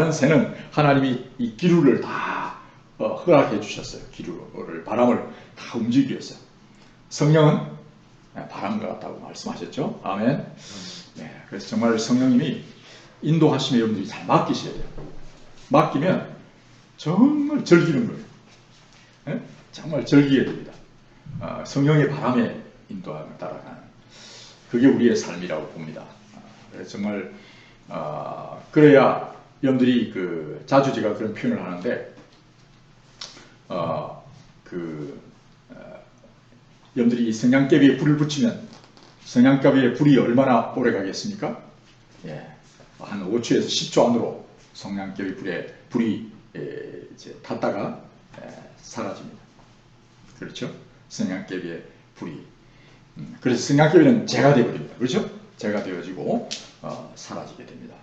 많은 새는 하나님이 이 기류를 다 허락해 주셨어요. 기류를, 바람을 다 움직이기 위해서. 성령은 바람과 같다고 말씀하셨죠. 아멘. 네, 그래서 정말 성령님이 인도하심에 여러분들이 잘 맡기셔야 돼요. 맡기면 정말 즐기는 거예요. 네? 정말 즐기게 됩니다. 성령의 바람에 인도함을 따라가는 그게 우리의 삶이라고 봅니다. 그래서 정말 그래야 여러분들이 자주 제가 그런 표현을 하는데 여러분들이 성냥개비에 불을 붙이면 성냥개비에 불이 얼마나 오래 가겠습니까? 예, 한 5초에서 10초 안으로 성냥개비 불이 이제 탔다가 사라집니다. 그렇죠? 성냥개비의 불이. 그래서 성냥개비는 재가 되어버립니다. 그렇죠? 재가 되어지고 사라지게 됩니다.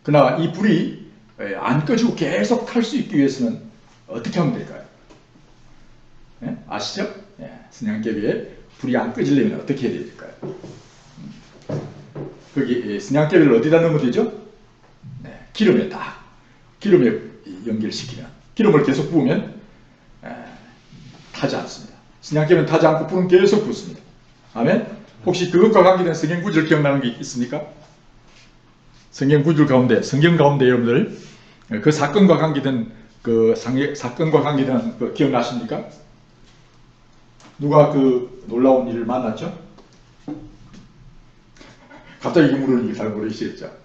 그러나 이 불이 안 꺼지고 계속 탈 수 있기 위해서는 어떻게 하면 될까요? 예? 아시죠? 예. 성냥개비에 불이 안 꺼지려면 어떻게 해야 될까요? 거기 성냥개비를 어디다 넣으면 되죠? 네. 기름에 연결시키면, 기름을 계속 부으면 타지 않습니다. 성냥개비는 타지 않고 불은 계속 붙습니다. 아멘? 혹시 그것과 관계된 성경 구절 기억나는 게 있습니까? 성경 구절 가운데, 성경 가운데 여러분들 그 사건과 관계된 기억나십니까? 누가 그 놀라운 일을 만났죠? 갑자기 물으니 잘 모르시겠죠?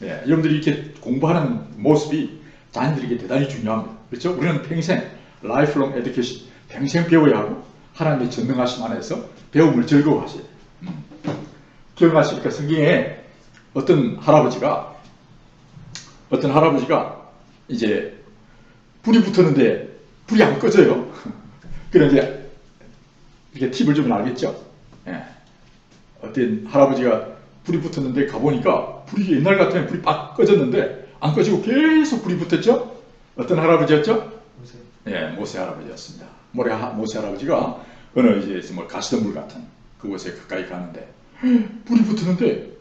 예, 여러분들이 이렇게 공부하는 모습이 자녀들에게 대단히 중요합니다. 그렇죠? 우리는 평생 lifelong education, 평생 배워야 하고 하나님의 전능하심 안에서 배움을 즐거워하셔야 돼요. 기억나십니까? 성경에 어떤 할아버지가 이제 불이 붙었는데 불이 안 꺼져요. 그런데 이렇게 팁을 주면 알겠죠? 예. 어떤 할아버지가 불이 붙었는데 가보니까 불이 옛날 같으면 불이 빡 꺼졌는데 안 꺼지고 계속 불이 붙었죠? 어떤 할아버지였죠? 모세 할아버지였습니다. 모세 할아버지가 어느 이제 뭐 가시덤불 같은 그곳에 가까이 가는데 불이 붙었는데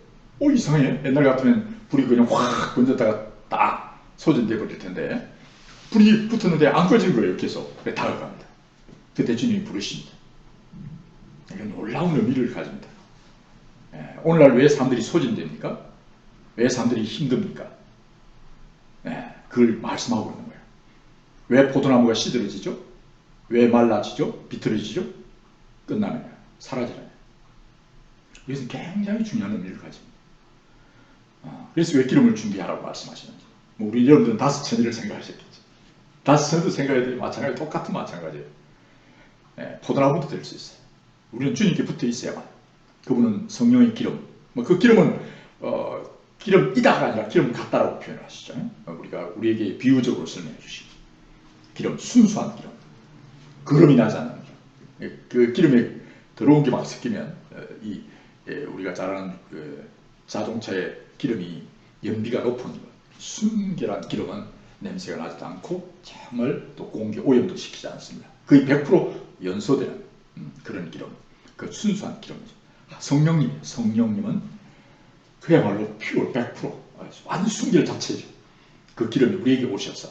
이상해. 옛날 같으면 불이 그냥 확 번졌다가 딱 소진돼 버릴 텐데 불이 붙었는데 안 꺼지는 거예요. 계속. 다가갑니다. 그때 주님이 부르십니다. 이건 놀라운 의미를 가집니다. 오늘날 왜 사람들이 소진됩니까? 왜 사람들이 힘듭니까? 그걸 말씀하고 있는 거예요. 왜 포도나무가 시들어지죠? 왜 말라지죠? 비틀어지죠? 끝나느냐? 사라지느냐? 이것은 굉장히 중요한 의미를 가집니다. 그래서 왜 기름을 준비하라고 말씀하시는지. 우리 여러분들은 다섯 천일을 생각하셨겠죠. 다섯 천일도 생각해야 되지. 똑같은 마찬가지예요. 포도나무도 될 수 있어요. 우리는 주님께 붙어 있어야만. 그분은 성령의 기름. 그 기름은 기름이다가 아니라 기름 같다라고 표현하시죠. 우리에게 비유적으로 설명해 주십니다. 기름, 순수한 기름. 거름이 나지 않는 기름. 그 기름에 더러운 게 막 섞이면 우리가 잘 아는 자동차의 기름이 연비가 높은 순결한 기름은 냄새가 나지도 않고 정말 또 공기 오염도 시키지 않습니다. 거의 100% 연소되는 그런 기름, 그 순수한 기름이죠. 성령님은 그야말로 퓨어 100% 완전 순결 자체죠. 그 기름이 우리에게 오셔서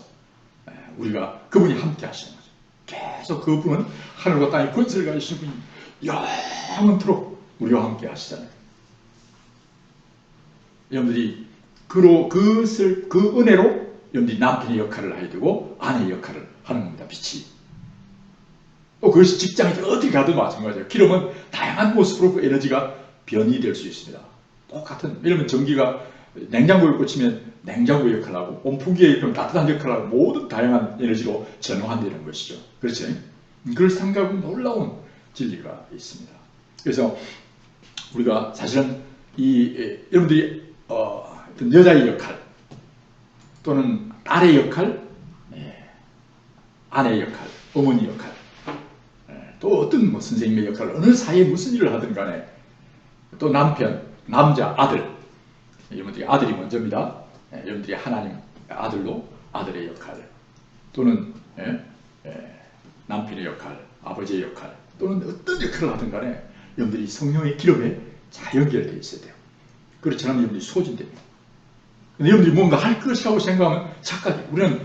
우리가 그분이 함께 하시는 거죠. 계속 그분은 하늘과 땅의 권세를 가지신 분이 영원토록 우리와 함께 하시잖아요. 여러분들이 그 은혜로 여러분들이 남편의 역할을 해야 되고 아내의 역할을 하는 겁니다. 빛이. 또 그것이 직장이든 어디 가든 마찬가지예요. 기름은 다양한 모습으로 그 에너지가 변이 될 수 있습니다. 똑같은, 이러면 전기가 냉장고에 꽂히면 냉장고 역할을 하고 온풍기에 있으면 따뜻한 역할을 하고 모든 다양한 에너지로 전환되는 것이죠. 그렇지? 그걸 생각하면 놀라운 진리가 있습니다. 그래서 우리가 사실은 여러분들이 어떤 여자의 역할 또는 딸의 역할, 아내의 역할, 어머니 역할, 또 어떤 선생님의 역할, 어느 사이에 무슨 일을 하든 간에 또 남편, 남자, 아들, 여러분들이 아들이 먼저입니다. 여러분들이 하나님 아들로 아들의 역할 또는 남편의 역할, 아버지의 역할 또는 어떤 역할을 하든 간에 여러분들이 성령의 기름에 잘 연결되어 있어야 돼요. 그렇지 않으면 여러분들이 소진됩니다. 근데 여러분들이 뭔가 할 것이라고 생각하면 착각이에요.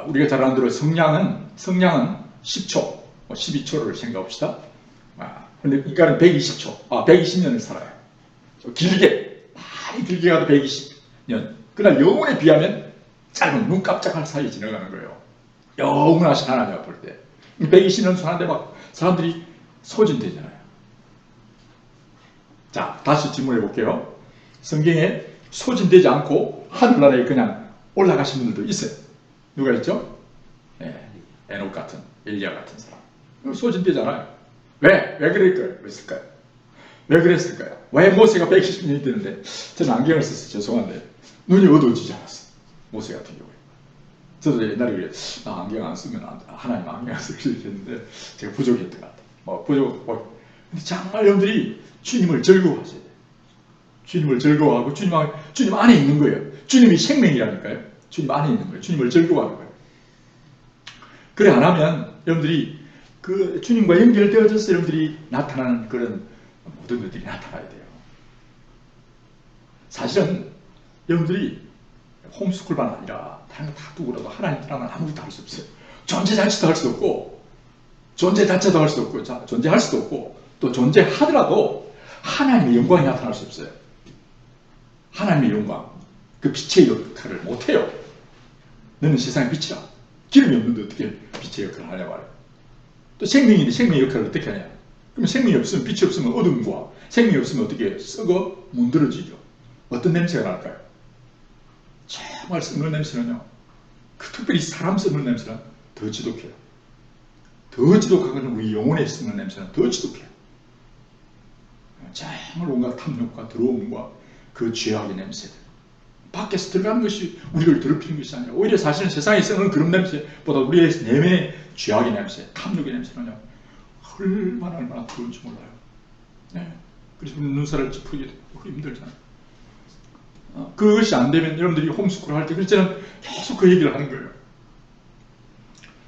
우리가 잘 아는 대로 성량은 10초, 12초를 생각합시다. 근데 인간은 120초, 120년을 살아요. 길게, 많이 길게 가도 120년. 그러나 영혼에 비하면 짧은 눈 깜짝할 사이에 지나가는 거예요. 영원하신 하나님 앞에 볼 때. 120년 사는데 막 사람들이 소진되잖아요. 자, 다시 질문해 볼게요. 성경에 소진되지 않고 하늘나라에 그냥 올라가신 분들도 있어요. 누가 있죠? 에녹 같은, 엘리야 같은 사람. 소진되잖아요. 왜 그랬을까요? 왜 그랬을까요? 왜 모세가 120년이 되는데, 저는 안경을 써서 죄송한데 눈이 어두워지지 않았어요. 모세 같은 경우에. 저도 옛날에 그래, 안경 안 쓰면 하나님 안경 안 쓰기 했는데 제가 부족했던 것 같아요. 근데 정말 여러분들이 주님을 즐거워하셔야 돼요. 주님을 즐거워하고 주님 안에 있는 거예요. 주님이 생명이라니까요. 주님 안에 있는 거예요. 주님을 즐거워하는 거예요. 그래 안 하면 여러분들이 그 주님과 연결되어져서 여러분들이 나타나는 그런 모든 것들이 나타나야 돼요. 사실은 여러분들이 홈스쿨만 아니라 다른 거 다 두고라도 하나님 떠나면 아무것도 할 수 없어요. 존재 자체도 할 수 없고 존재 자체도 할 수 없고 존재할 수도 없고 또 존재하더라도 하나님의 영광이 나타날 수 없어요. 하나님의 영광, 그 빛의 역할을 못해요. 너는 세상의 빛이라. 기름이 없는데 어떻게 빛의 역할을 하냐 말이야. 또 생명인데 생명의 역할을 어떻게 하냐. 그럼 생명이 없으면 빛이 없으면 어둠과 생명이 없으면 어떻게 썩어 문드러지죠. 어떤 냄새가 날까요? 정말 썩는 냄새는요. 특별히 사람 썩는 냄새는 더 지독해요. 더 지독하거든 우리 영혼에 썩는 냄새는 더 지독해요. 정말 온갖 탐욕과 더러움과 그 죄악의 냄새들. 밖에서 들어가는 것이 우리를 더럽히는 것이 아니라 오히려 사실은 세상에 썩는 그런 냄새보다 우리의 내면의 죄악의 냄새, 탐욕의 냄새는요. 얼마나 더운지 몰라요. 네. 그래서 우리 눈살을 찌푸리게 되고 힘들잖아요. 그것이 안 되면 여러분들이 홈스쿨을 할 때 그래서 저는 계속 그 얘기를 하는 거예요.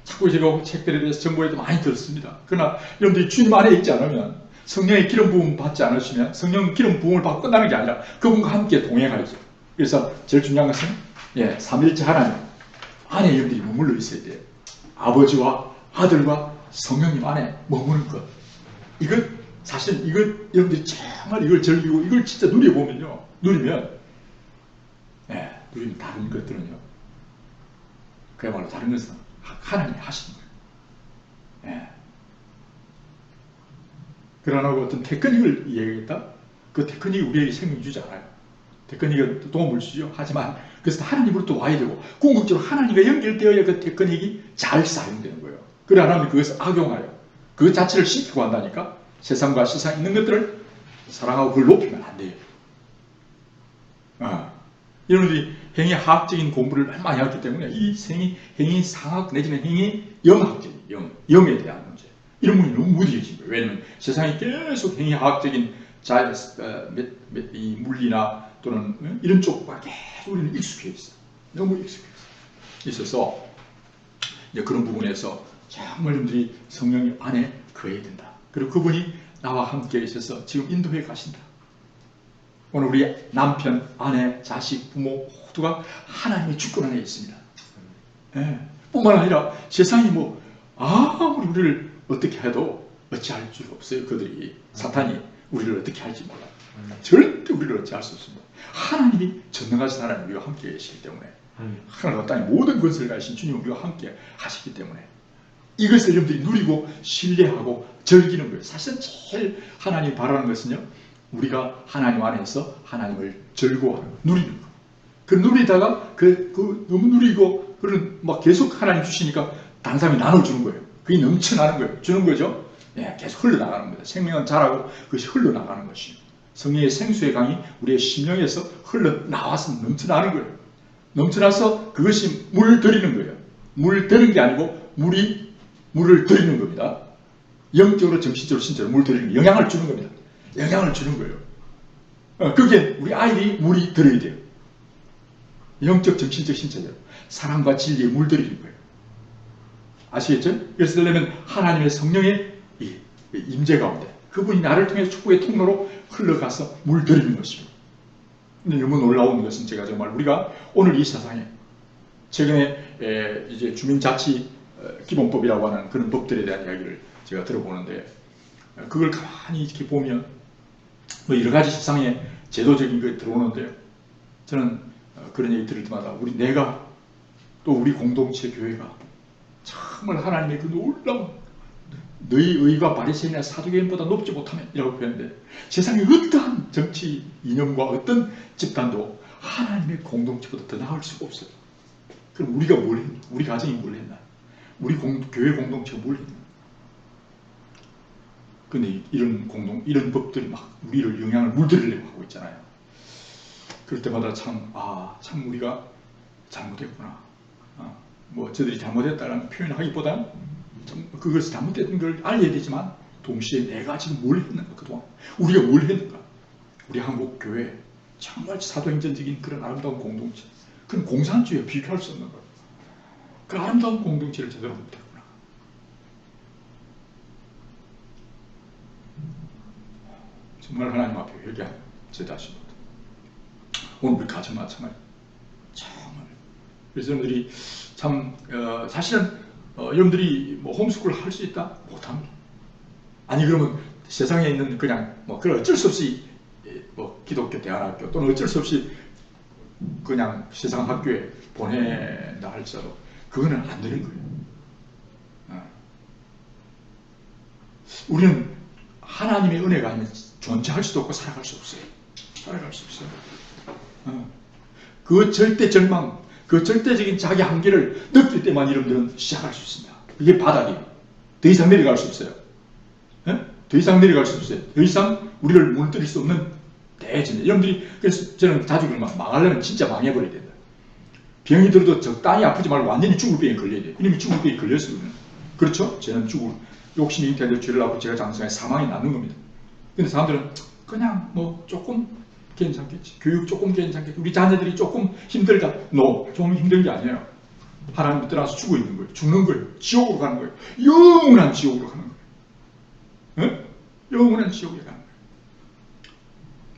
자꾸 제가 책들에 대해서 정보에도 많이 들었습니다. 그러나 여러분들이 주님 안에 있지 않으면 성령의 기름 부음 받지 않으시면 성령 기름 부음을 받고 끝나는 게 아니라 그분과 함께 동행하죠. 그래서 제일 중요한 것은 삼일째 하나님 안에 여러분들이 머물러 있어야 돼요. 아버지와 아들과 성령님 안에 머무는 것. 사실 여러분들이 정말 이걸 즐기고 이걸 진짜 누리면 다른 것들은요. 그야말로 다른 것은 하나님이 하시는 거예요. 그러나 어떤 테크닉을 이야기했다? 그 테크닉이 우리에게 생명 주지 않아요. 테크닉은 도움을 주죠. 하지만 그래서 하나님으로부터 와야 되고 궁극적으로 하나님과 연결되어야 그 테크닉이 잘 사용되는 거예요. 그래 안 하면 그것을 악용하여 그 자체를 시키고 한다니까 세상과 세상에 있는 것들을 사랑하고 그걸 높이면 안 돼요. 여러분들이 행위학적인 공부를 많이 했기 때문에 이 행위 상학 내지는 행위 영학적인 영에 대한 문제 이런 부분이 너무 무뎌진 거예요. 왜냐하면 세상이 계속 행위학적인 이 물리나 또는 이런 쪽과 계속 우리는 익숙해 있어요. 너무 익숙해 있어서 이제 그런 부분에서 정말 여러분들이 성령이 안에 거해야 된다. 그리고 그분이 나와 함께 있어서 지금 인도해 가신다. 오늘 우리 남편, 아내, 자식, 부모 모두가 하나님의 주권 안에 있습니다. 뿐만 아니라 세상이 아무리 우리를 어떻게 해도 어찌할 줄 없어요. 그들이 사탄이 우리를 어떻게 할지 몰라요. 절대 우리를 어찌할 수 없습니다. 하나님이 전능하신 하나님 우리와 함께 계시기 때문에 하나님 땅의 모든 권세를 가지신 주님 우리와 함께 하시기 때문에 이것을 여러분들이 누리고 신뢰하고 즐기는 거예요. 사실은 제일 하나님이 바라는 것은요. 우리가 하나님 안에서 하나님을 즐거워하는 거, 누리는 거. 그 누리다가 너무 누리고 그런 계속 하나님 주시니까 다른 사람이 나눠주는 거예요. 그게 넘쳐나는 거예요. 주는 거죠. 계속 흘러나가는 겁니다. 생명은 자라고 그것이 흘러나가는 것이에요. 성령의 생수의 강이 우리의 심령에서 흘러나와서 넘쳐나는 거예요. 넘쳐나서 그것이 물들이는 거예요. 물들이는 게 아니고 물을 들이는 겁니다. 영적으로 정신적으로 신적으로 물들이는 영향을 주는 겁니다. 영향을 주는 거예요. 그게 우리 아이들이 물이 들어야 돼요. 영적, 정신적, 신체적 사랑과 진리에 물들이는 거예요. 아시겠죠? 그래서 되려면 하나님의 성령의 임재 가운데 그분이 나를 통해 축복의 통로로 흘러가서 물들이는 것입니다. 너무 놀라운 것은 제가 정말 우리가 오늘 이 세상에 최근에 이제 주민자치 기본법이라고 하는 그런 법들에 대한 이야기를 제가 들어보는데, 그걸 가만히 이렇게 보면 뭐 여러 가지 세상에 제도적인 게 들어오는데요. 저는 그런 얘기 들을 때마다 내가 또 우리 공동체 교회가 정말 하나님의 그 놀라운 너희 의가 바리새인이나 사두개인보다 높지 못하면 이라고 표현했는데, 세상에 어떠한 정치 이념과 어떤 집단도 하나님의 공동체보다 더 나을 수가 없어요. 그럼 우리가 뭘 했나? 우리 가정이 뭘 했나? 우리 교회 공동체가 뭘 했나? 근데 이런 법들이 막 우리를 영향을 물들이려고 하고 있잖아요. 그럴 때마다 참 우리가 잘못했구나. 뭐 저들이 잘못했다는 표현을 하기보다는 그것이 잘못된 걸 알려야 되지만, 동시에 내가 지금 뭘 했는가, 그동안 우리가 뭘 했는가. 우리 한국 교회 정말 사도행전적인 그런 아름다운 공동체, 그런 공산주의에 비교할 수 없는 거예요. 그 아름다운 공동체를 제대로 못했구나. 정말 하나님 앞에 회개하는 제 자신부터. 오늘 우리 가정 마찬가지. 정말. 그래서 여러분들이 참 사실은 여러분들이 뭐 홈스쿨 할 수 있다? 못합니다. 아니 그러면 세상에 있는 그냥 뭐 그런 어쩔 수 없이 뭐 기독교 대안학교 또는 어쩔 수 없이 그냥 세상 학교에 보낸다 할지라도 그거는 안 되는 거예요. 우리는 하나님의 은혜가 아니면 존재할 수도 없고 살아갈 수 없어요. 살아갈 수 없어요. 그 절대 절망, 그 절대적인 자기 한계를 느낄 때만 여러분들은 시작할 수 있습니다. 그게 바닥이에요. 더 이상 내려갈 수 없어요. 더 이상 내려갈 수 없어요. 더 이상 우리를 무너뜨릴 수 없는 대진. 여러분들이, 그래서 저는 자주 그러면 망하려면 진짜 망해버려야 된다. 병이 들어도 적당히 아프지 말고 완전히 죽을 병에 걸려야 돼요. 이놈이 죽을 병에 걸렸어요. 그렇죠? 저는 욕심이 잉태되어 죄를 하고 제가 장성에 사망이 낫는 겁니다. 근데 사람들은 그냥 뭐 조금 괜찮겠지. 교육 조금 괜찮겠지. 우리 자녀들이 조금 힘들다. 좀 힘든 게 아니에요. 하나님 떠나서 죽어 있는 거예요. 죽는 거예요. 지옥으로 가는 거예요. 영원한 지옥으로 가는 거예요. 영원한 지옥에 가는 거예요.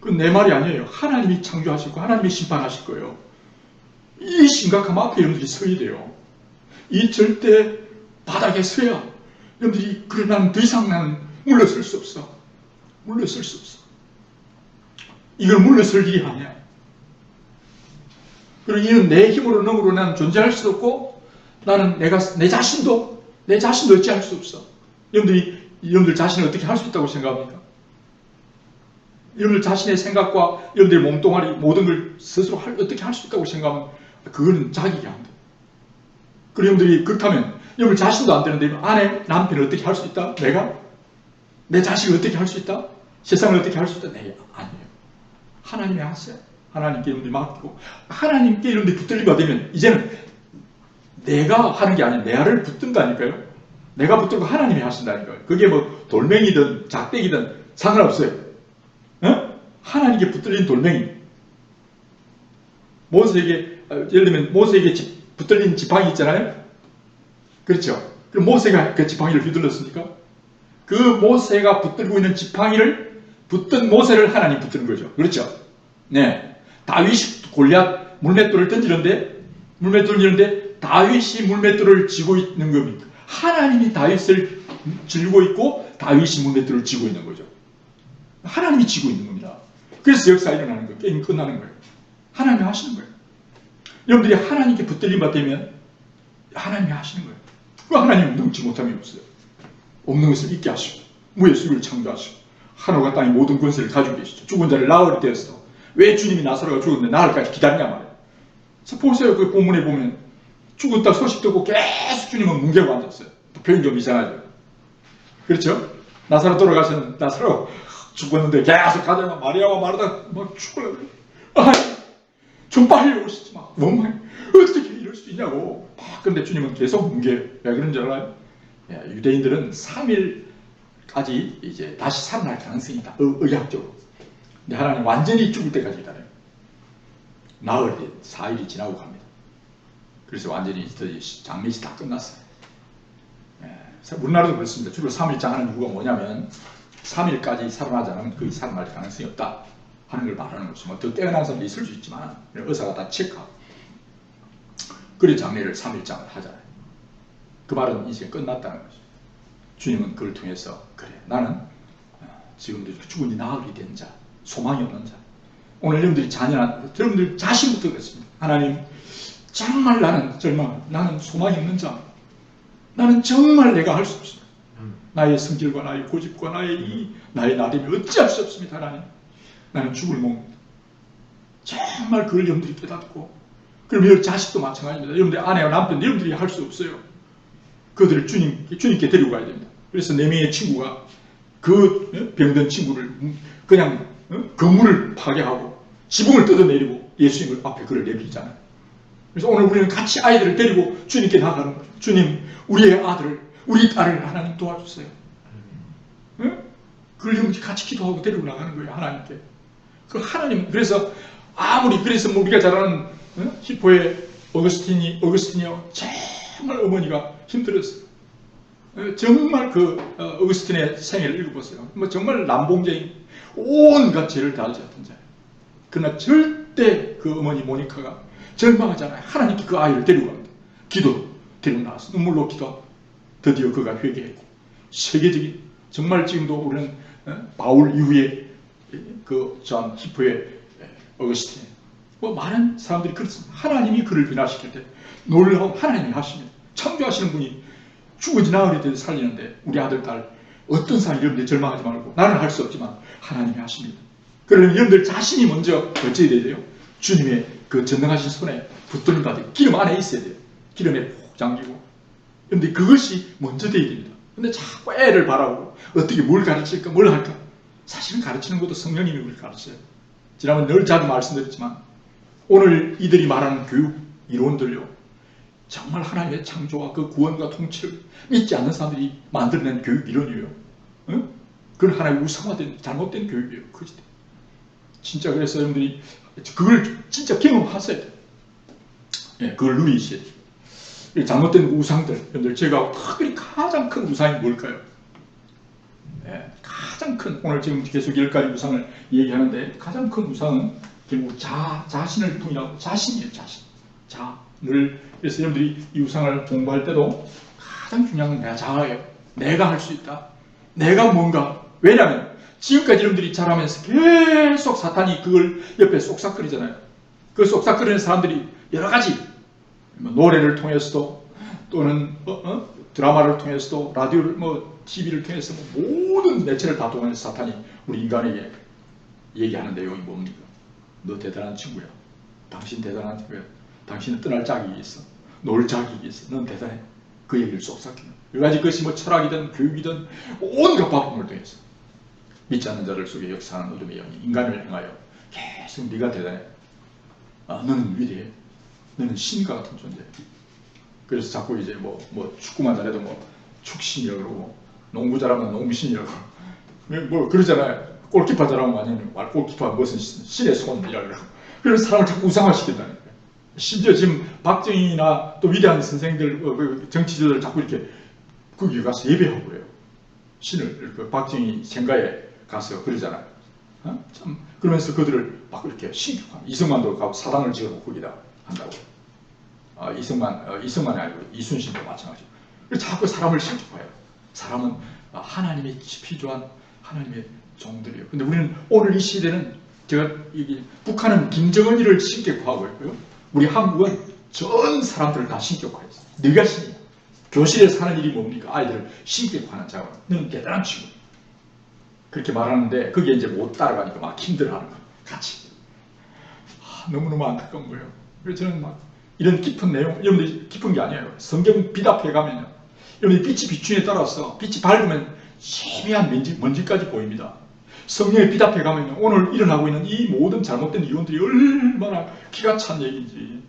그건 내 말이 아니에요. 하나님이 창조하시고 하나님이 심판하실 거예요. 이 심각함 앞에 여러분들이 서야 돼요. 이 절대 바닥에 서야 여러분들이, 그래 나는 더 이상 나는 물러설 수 없어. 물러설 수 없어. 이걸 물러설 일이 아니야. 그리고 이는 내 힘으로 능으로 나는 존재할 수 없고, 나는 내 자신도 어찌할 수 없어. 여러분들 자신을 어떻게 할 수 있다고 생각합니까? 여러분들 자신의 생각과 여러분들의 몸뚱아리 모든 걸 스스로 어떻게 할 수 있다고 생각하면 그건 자기가 안 돼. 그리고 여러분들이 그렇다면 여러분 자신도 안 되는데 아내, 남편을 어떻게 할 수 있다? 내 자식을 어떻게 할 수 있다? 세상을 어떻게 할 수 있다? 네, 아니에요. 하나님이 하세요. 하나님께 여러분들이 맡기고, 하나님께 여러분들이 붙들리게 되면 이제는 내가 하는 게 아니라 내 아를 붙든다니까요. 내가 붙들고 하나님이 하신다니까요. 그게 뭐 돌멩이든 작대기든 상관없어요. 하나님께 붙들린 돌멩이. 모세에게, 예를 들면 모세에게 붙들린 지팡이 있잖아요. 그렇죠. 그럼 모세가 그 지팡이를 휘둘렀습니까? 그 모세가 붙들고 있는 지팡이를 붙든 모세를 하나님 붙드는 거죠. 그렇죠. 네. 다윗이 골리앗 물맷돌을 던지는데 다윗이 물맷돌을 쥐고 있는 겁니다. 하나님이 다윗을 쥐고 있고 다윗이 물맷돌을 쥐고 있는 거죠. 하나님이 쥐고 있는 겁니다. 그래서 역사 일어나는 거예요. 게임 끝나는 거예요. 하나님이 하시는 거예요. 여러분들이 하나님께 붙들림 받으면 하나님이 하시는 거예요. 그 하나님은 능치 못함이 없어요. 없는 것을 있게 하시고 무의 수를 창조하시고 하늘과 땅의 모든 권세를 가지고 계시죠. 죽은 자를 나으리 되었어. 왜 주님이 나사로가 죽었는데 나흘까지 기다리냐 말이에요. 그래서 보세요. 그 본문에 보면 죽었다 소식 듣고 계속 주님은 뭉개고 앉았어요. 표현 좀 이상하죠. 그렇죠? 나사로 돌아가서는 나사로 죽었는데 계속 가다가 마리아와 마르다 막 죽으려고 그래요. 좀 빨리 오시지 마. 어떻게 이럴 수 있냐고. 근데 주님은 계속 뭉개요. 왜 그런 줄 알아요? 유대인들은 3일까지 이제 다시 살아날 가능성이 있다. 의학적으로. 근데 하나님 완전히 죽을 때까지 기다려요. 나흘 뒤 4일이 지나고 갑니다. 그래서 완전히 장례식 다 끝났어요. 우리나라도 그렇습니다. 주로 3일장 하는 이유가 뭐냐면 3일까지 살아나지 않으면 거의 살아날 가능성이 없다. 하는 걸 말하는 것이 뭐 더 깨어난 사람도 있을 수 있지만 의사가 다 체크하고 그래 장례를 3일장을 하잖아요. 그 말은 이제 끝났다는 거죠. 주님은 그걸 통해서 그래 나는 지금도 죽은 지 나흘이 된 자, 소망이 없는 자. 오늘 여러분들이 자녀나 여러분들 자신부터 그렇습니다. 하나님 정말 나는 나는 소망이 없는 자. 나는 정말 내가 할 수 없습니다. 나의 성질과 나의 고집과 나의 나됨이 어찌할 수 없습니다. 하나님 나는 죽을 몸입니다. 정말 그걸 여러분들이 깨닫고 그럼 여러분 자식도 마찬가지입니다. 여러분들 아내와 남편 여러분들이 할 수 없어요. 그들을 주님께 데리고 가야 됩니다. 그래서 4명의 친구가 그 병든 친구를 그냥 건물을 파괴하고 지붕을 뜯어내리고 예수님을 앞에 그를 내비잖아요. 그래서 오늘 우리는 같이 아이들을 데리고 주님께 나가는 거죠. 주님, 우리의 아들을, 우리 딸을 하나님 도와주세요. 그걸 같이 기도하고 데리고 나가는 거예요. 하나님께. 그 하나님, 그래서 그래서 우리가 잘 아는 히포의 어거스틴이요. 정말 어머니가 힘들었어요. 정말 어거스틴의 생애를 읽어보세요. 정말 남봉쟁이 온갖 죄를 다 지었던 자예요. 그러나 절대 그 어머니 모니카가 절망하잖아요. 하나님께 그 아이를 데리고 갑니다. 기도 데리고 나와서 눈물로 기도 드디어 그가 회개했고 세계적인 정말 지금도 우리는 바울 이후에 전 히포의 어거스틴 많은 사람들이 그렇습니다. 하나님이 그를 변화시킬 때 놀라운 하나님이 하십니다. 창조하시는 분이 죽어지 나흘이 돼서 살리는데 우리 아들, 딸 어떤 사람이 여러분들 절망하지 말고 나는 할 수 없지만 하나님이 하십니다. 그러면 여러분들 자신이 먼저 어찌해야 되죠? 주님의 그 전능하신 손에 붙들림 받은 기름 안에 있어야 돼요. 기름에 푹 잠기고. 그런데 그것이 먼저 돼야 됩니다. 근데 자꾸 애를 바라고 어떻게 뭘 가르칠까 뭘 할까. 사실은 가르치는 것도 성령님이 우리를 가르쳐요. 지난번 늘 자주 말씀드렸지만 오늘 이들이 말하는 교육 이론들요. 정말 하나님의 창조와 그 구원과 통치를 믿지 않는 사람들이 만들어낸 교육 이론이에요. 응? 그건 하나의 우상화된 잘못된 교육이에요. 진짜 그래서 여러분들이 그걸 진짜 경험하셔야 돼요. 예, 그걸 누리셔야 돼요. 잘못된 우상들, 여러분들 제가 가장 큰 우상이 뭘까요? 예, 가장 큰 오늘 지금 계속 10가지 우상을 얘기하는데 가장 큰 우상은 결국 자신을 통일하고 자신이에요. 그래서 여러분들이 이 우상을 공부할 때도 가장 중요한 건 내가 자아예요. 내가 할 수 있다. 내가 뭔가. 왜냐하면 지금까지 여러분들이 자라면서 계속 사탄이 그걸 옆에 쏙싹거리잖아요. 그 쏙싹거리는 사람들이 여러 가지 노래를 통해서도 또는 드라마를 통해서도 라디오를 TV를 통해서 모든 매체를 다 동원해서 사탄이 우리 인간에게 얘기하는 내용이 뭡니까? 너 대단한 친구야. 당신 대단한 친구야. 당신은 떠날 자격이 있어. 놀 자격이 있어. 넌 대단해. 그 얘기를 쏙싹해요. 여러 가지 것이 철학이든 교육이든 온갖 바꿈을 통해서 믿지 않는 자들 속에 역사하는 어둠의 영이 인간을 향하여 계속 네가 대단해. 너는 위대해. 너는 신과 같은 존재야. 그래서 자꾸 이제 축구만 잘해도 축신이라고 그러고 농구 잘하면 농신이라고 그러잖아요. 골키퍼 잘하면 완전히 골키퍼가 무슨 신의 손이라고 그러고 그래서 사람을 자꾸 우상화시킨다는 거예요. 심지어 지금 박정희나 또 위대한 선생들, 정치자들 자꾸 이렇게 거기 가서 예배하고 그래요. 신을 박정희 생가에 가서 그러잖아요. 참 그러면서 그들을 막 이렇게 신격하고 이승만도 가고 사당을 지어놓고 거기다 한다고. 이승만이 아니고 이순신도 마찬가지고. 자꾸 사람을 신격화해요. 사람은 하나님의 피조한 하나님의 종들이에요. 근데 우리는 오늘 이 시대는 북한은 김정은이를 신격화하고 있고요. 우리 한국은 전 사람들을 다 신격화했어요. 네가 신이야. 교실에 사는 일이 뭡니까? 아이들을 신격화하는 작업. 너는 대단한 친구. 그렇게 말하는데 그게 이제 못 따라가니까 막 힘들어하는 거예요. 같이. 너무너무 안타까운 거예요. 그래서 저는 이런 깊은 내용, 여러분들이 깊은 게 아니에요. 성경 빛 앞에 가면요. 여러분들이 빛이 비추에 따라서 빛이 밝으면 세미한 먼지까지 보입니다. 성령의 빛 앞에 가면요. 오늘 일어나고 있는 이 모든 잘못된 이론들이 얼마나 기가 찬 얘기인지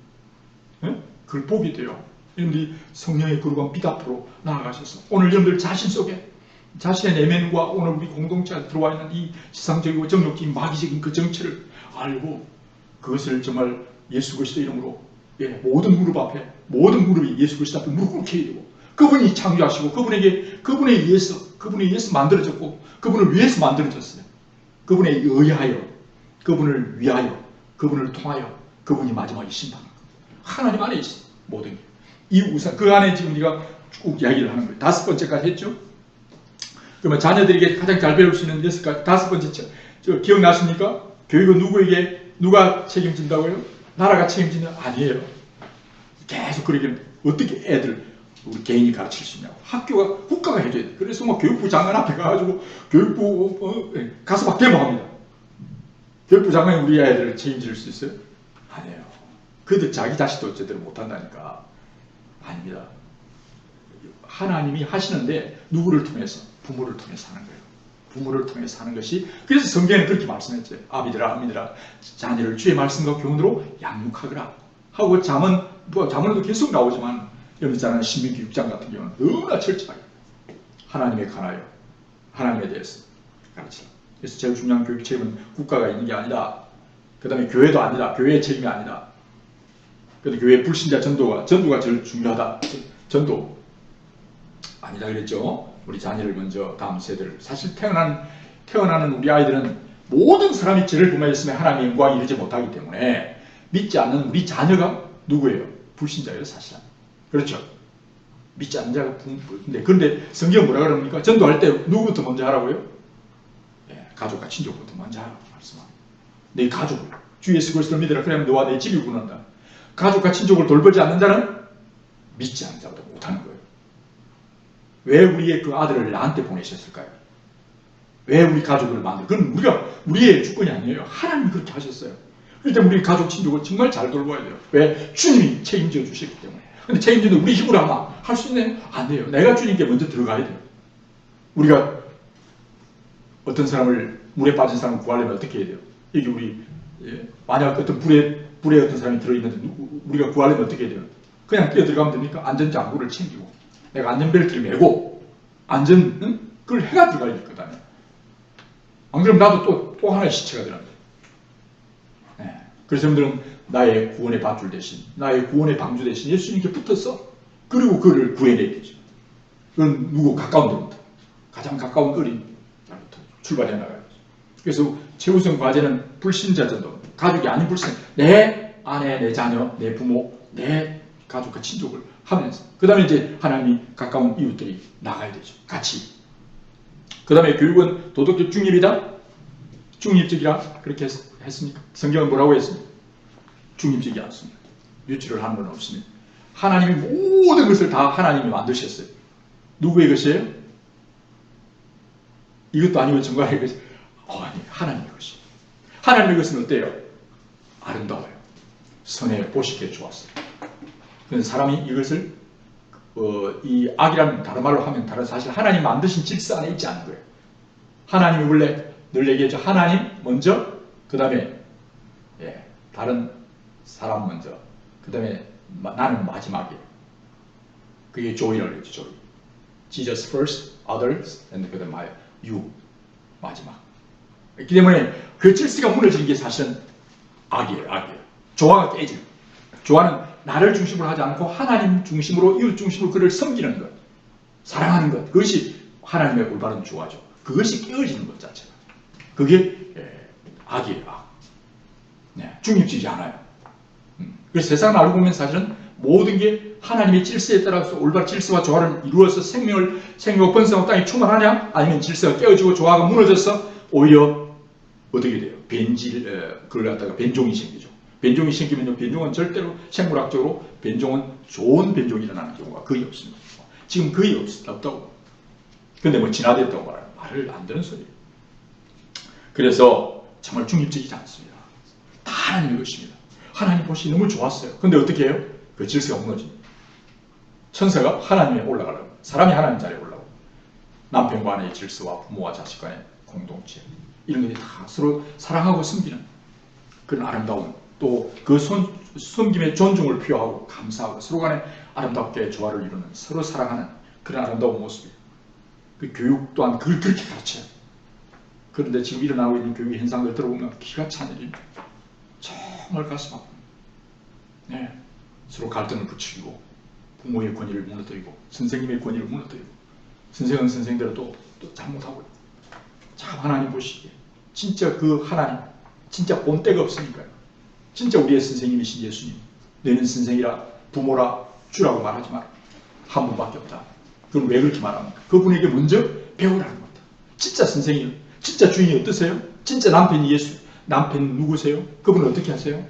그걸 보게 돼요. 여러분들이 성령의 거룩한 빛 앞으로 나아가셔서 오늘 여러분들 자신 속에 자신의 내면과 오늘 우리 공동체에 들어와 있는 이 지상적이고 정욕적인 마귀적인 그 정체를 알고 그것을 정말 예수 그리스도 이름으로 모든 무릎 앞에 모든 무릎이 예수 그리스도 앞에 무릎 꿇게 되고 그분이 창조하시고 그분에 의해서 만들어졌고 그분을 위해서 만들어졌어요. 그분에 의하여 그분을 위하여, 그분을 통하여 그분이 마지막에 심판하는 거예요. 하나님 안에 있어 모든 게. 이 우상 그 안에 지금 우리가 쭉 이야기를 하는 거예요. 5번째까지 했죠. 그러면 자녀들에게 가장 잘 배울 수 있는 6가지. 5번째 저 기억나십니까? 교육은 누가 책임진다고요? 나라가 책임지는 아니에요. 계속 그러기는 어떻게 우리 개인이 가르칠 수 있냐고. 학교가 국가가 해줘야 돼. 그래서 뭐 교육부 장관 앞에 가가지고 교육부 가서 막 데모합니다. 교육부 장관이 우리 아이들을 책임질 수 있어요? 아니에요. 그들 자기 자식도 제대로 못한다니까. 아닙니다. 하나님이 하시는데 누구를 통해서? 부모를 통해서 하는 거예요. 부모를 통해서 하는 것이, 그래서 성경에는 그렇게 말씀했죠. 아비들아 자녀를 주의 말씀과 교훈으로 양육하거라 하고 잠언에도 계속 나오지만 여러분 잘 아는 신명기 6장 같은 경우는 너무나 철저하게 하나님에 관하여 하나님에 대해서 가르치라. 그래서 제일 중요한 교육 책임은 국가가 있는 게 아니다. 그 다음에 교회도 아니다. 교회의 책임이 아니다. 그런데 교회 불신자 전도가 제일 중요하다. 전도 아니다 그랬죠. 우리 자녀를 먼저 다음 세대를. 사실 태어나는 우리 아이들은 모든 사람이 죄를 범하였으면 하나님의 영광이 이르지 못하기 때문에 믿지 않는 우리 자녀가 누구예요? 불신자예요 사실은. 그렇죠. 믿지 않는 자가 부모인데, 그런데 성경은 뭐라 그럽니까? 전도할 때 누구부터 먼저 하라고요? 네, 가족과 친족부터 먼저 하라고 말씀합니다. 내 가족을 주 예수 그리스도를 믿으라. 그러면 너와 내 집이 구원한다. 가족과 친족을 돌보지 않는 자는 믿지 않는 자보다 못하는 거예요. 왜 우리의 그 아들을 나한테 보내셨을까요? 왜 우리 가족을 그건 우리의 주권이 아니에요. 하나님이 그렇게 하셨어요. 그렇기 때문에 우리 가족, 친족을 정말 잘 돌봐야 돼요. 왜? 주님이 책임져 주시기 때문에. 근데 책임지는 우리 힘으로 하면 할 수 있나요? 안 돼요. 내가 주님께 먼저 들어가야 돼요. 우리가 어떤 사람을, 물에 빠진 사람을 구하려면 어떻게 해야 돼요? 여기 만약 어떤 불에 어떤 사람이 들어있는데 우리가 구하려면 어떻게 해야 돼요? 그냥 뛰어 들어가면 됩니까? 안전장구를 챙기고 내가 안전벨트를 메고 그걸 해가 들어가야 될 거다. 안 그러면 나도 또 하나의 시체가 되는 거예요. 네. 그래서 여러분들은 나의 구원의 밧줄 대신, 나의 구원의 방주 대신 예수님께 붙어서 그리고 그를 구해내야 되죠. 그건 누구 가까운 데부터, 가장 가까운 어린부터 출발해 나가야죠. 그래서 최우선 과제는 불신자 전도, 가족이 아닌 불신, 내 아내, 내 자녀, 내 부모, 내 가족과 친족을 하면서, 그 다음에 이제 하나님이 가까운 이웃들이 나가야 되죠. 같이. 그 다음에 교육은 도덕적 중립이다? 중립적이라 그렇게 했습니까? 성경은 뭐라고 했습니까? 중립적이 않습니다. 유치를 하는 건 없습니다. 하나님이 모든 것을 다 하나님이 만드셨어요. 누구의 것이에요? 이것도 아니고 정말의 것이 아니, 하나님의 것이에요. 하나님의 것은 어때요? 아름다워요. 선해 보시기에 좋았어요. 그래서 사람이 이것을 이 악이라는 다른 말로 하면 사실 하나님 만드신 질서 안에 있지 않은 거예요. 하나님이 원래 늘 얘기했죠. 하나님 먼저, 그 다음에 다른 사람 먼저, 그 다음에 나는 마지막이에요. 그게 조이라고 그랬죠. 조이. Jesus first, others, and 그 다음에 you 마지막. 그렇기 때문에 그 질서가 무너지는 게 사실은 악이에요. 조화가 깨지는 거예요. 조화는 나를 중심으로 하지 않고 하나님 중심으로, 이웃 중심으로 그를 섬기는 것, 사랑하는 것, 그것이 하나님의 올바른 조화죠. 그것이 깨어지는 것 자체가. 그게 악이에요. 악. 네, 중립지지 않아요. 그래서 세상을 알고 보면 사실은 모든 게 하나님의 질서에 따라서 올바른 질서와 조화를 이루어서 생명과 번성하고 땅이 충만하냐? 아니면 질서가 깨어지고 조화가 무너져서 오히려 어떻게 돼요? 그걸 갖다가 변종이 생기죠. 변종이 생기면 변종은 절대로 생물학적으로 변종은 좋은 변종이 일어나는 경우가 거의 없습니다. 지금 거의 없다고. 근데 뭐 진화됐다고 말을 안 되는 소리예요. 그래서 정말 중립적이지 않습니다. 다 하나님의 것입니다. 하나님 보시 너무 좋았어요. 근데 어떻게 해요? 그 질서가 무너집니다. 천사가 하나님에 올라가려고, 사람이 하나님 자리에 올라가고, 남편과 아내의 질서와 부모와 자식 간의 공동체, 이런 것들이 다 서로 사랑하고 섬기는 그런 아름다운, 또 그 섬김의 존중을 표하고 감사하고 서로 간에 아름답게 조화를 이루는, 서로 사랑하는 그런 아름다운 모습이에요. 그 교육 또한 그걸 그렇게 가르쳐요. 그런데 지금 일어나고 있는 교육 현상들 들어보면 기가 찬 일입니다. 정말 가슴 아픕니다. 네. 서로 갈등을 부추기고, 부모의 권위를 무너뜨리고, 선생님의 권위를 무너뜨리고, 선생은 선생대로 또 잘못하고, 참 하나님 보시기에 진짜 그 하나님, 진짜 본때가 없으니까요. 진짜 우리의 선생님이신 예수님, 너는 선생이라 부모라 주라고 말하지 마라. 한 분밖에 없다. 그건 왜 그렇게 말합니까? 그분에게 먼저 배우라는 겁니다. 진짜 선생님, 진짜 주인이 어떠세요? 진짜 남편이 예수, 남편 누구세요? 그분은 어떻게 하세요?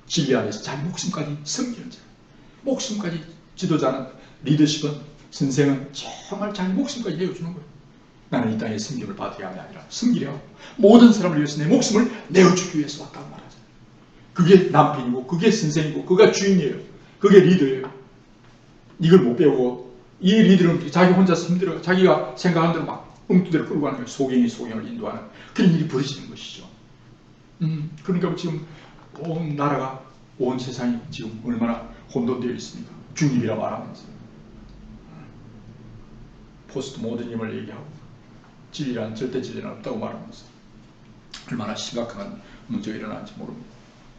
진리 안에서 자기 목숨까지 섬기는 자, 목숨까지 지도자는, 리더십은, 선생은 정말 자기 목숨까지 내어주는 거예요. 나는 이 땅에 섬김을 받으려 함이 아니라 섬기려 하고 모든 사람을 위해서 내 목숨을 내어주기 위해서 왔다고 말하잖아요. 그게 남편이고 그게 선생이고 그가 주인이에요. 그게 리더예요. 이걸 못 배우고 이 리더는 자기 혼자서 힘들어 자기가 생각한 대로 막 엉뚱대로 끌고 가는 거예요. 소경이 소경을 인도하는 그런 일이 벌어지는 것이죠. 그러니까 지금 온 나라가, 온 세상이 지금 얼마나 혼돈되어 있습니까? 중립이라 말하면서 포스트 모더니즘을 얘기하고 진리란 절대 진리는 없다고 말하면서 얼마나 심각한 문제가 일어나는지 모릅니다.